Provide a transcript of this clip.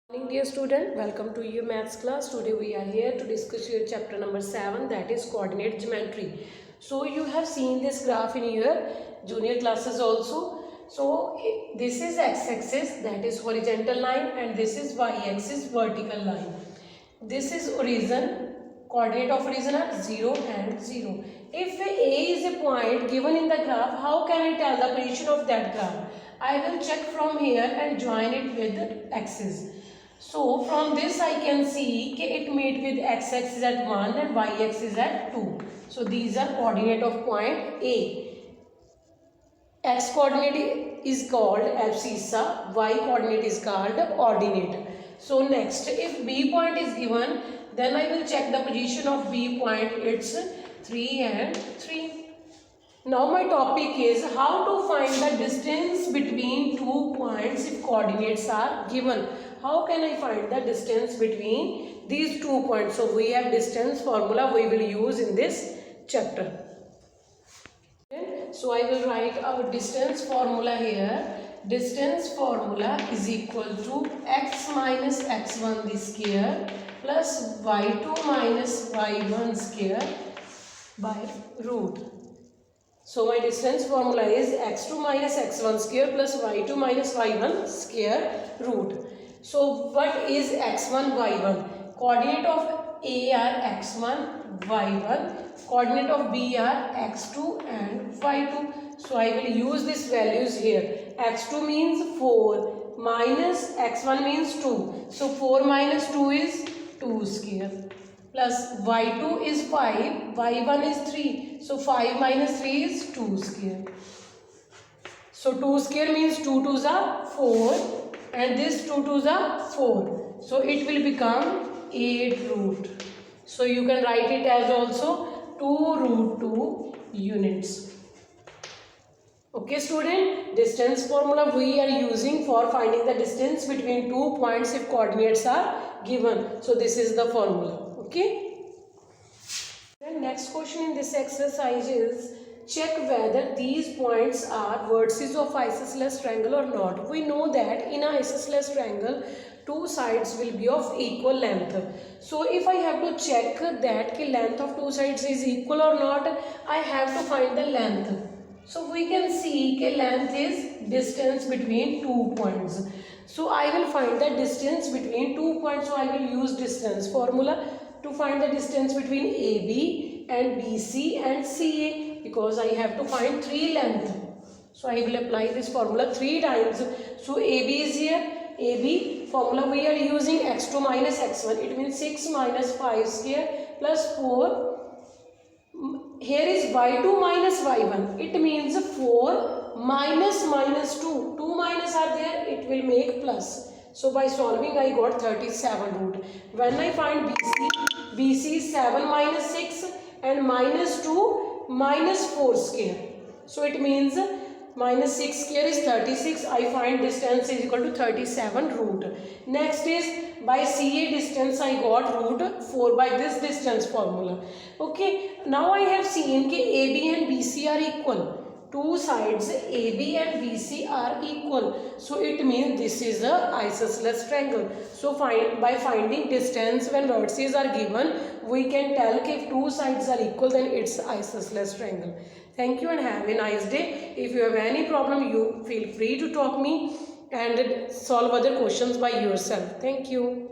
Morning dear student, welcome to your maths class. Today we are here to discuss your chapter number 7, that is coordinate geometry. So you have seen this graph in your junior classes also. So this is x-axis, that is horizontal line, and this is y-axis, vertical line. This is origin, coordinate of origin are 0 and 0. If A is a point given in the graph, how can I tell the position of that graph? I will check from here and join it with the axis. So from this I can see that it meet with x-axis at 1 and y-axis at 2. So these are coordinate of point A. X coordinate is called abscissa, y coordinate is called ordinate. So next, if B point is given, then I will check the position of B point. It's 3 and 3. Now my topic is how to find the distance between two points if coordinates are given. How can I find the distance between these 2 points? So we have distance formula we will use in this chapter. So I will write our distance formula here. Distance formula is equal to x minus x1 the square plus y2 minus y1 square by root. So my distance formula is x2 minus x1 square plus y2 minus y1 square root. So what is x1, y1? Coordinate of A are x1, y1. Coordinate of B are x2 and y2. So I will use these values here. x2 means 4 minus x1 means 2. So 4 minus 2 is 2 square. Plus y2 is 5, y1 is 3. So 5 minus 3 is 2 square. So 2 square means 2 2s are 4 and this 2 2s are 4. So it will become 8 root. So you can write it as also 2 root 2 units. Okay student, distance formula we are using for finding the distance between 2 points if coordinates are given. So this is the formula. Okay. Then next question in this exercise is check whether these points are vertices of isosceles triangle or not. We know that in an isosceles triangle, two sides will be of equal length. So if I have to check that the length of two sides is equal or not, I have to find the length. So we can see that length is distance between 2 points. So I will find the distance between 2 points. So I will use distance formula to find the distance between AB and BC and CA, because I have to find 3 length. So I will apply this formula 3 times. So AB is here. AB formula we are using x2 minus x1. It means 6 minus 5 square plus 4. Here is y2 minus y1. It means 4 minus minus 2. 2 minus are there. It will make plus. So by solving I got 37 root. When I find BC, BC is 7 minus 6 and minus 2 minus 4 square. So it means minus 6 square is 36. I find distance is equal to 37 root. Next is by CA distance I got root 4 by this distance formula. Okay. Now I have seen that AB and BC are equal. Two sides AB and BC are equal. So it means this is a isosceles triangle. So by finding distance when vertices are given, we can tell if two sides are equal, then it's isosceles triangle. Thank you and have a nice day. If you have any problem, you feel free to talk me and solve other questions by yourself. Thank you.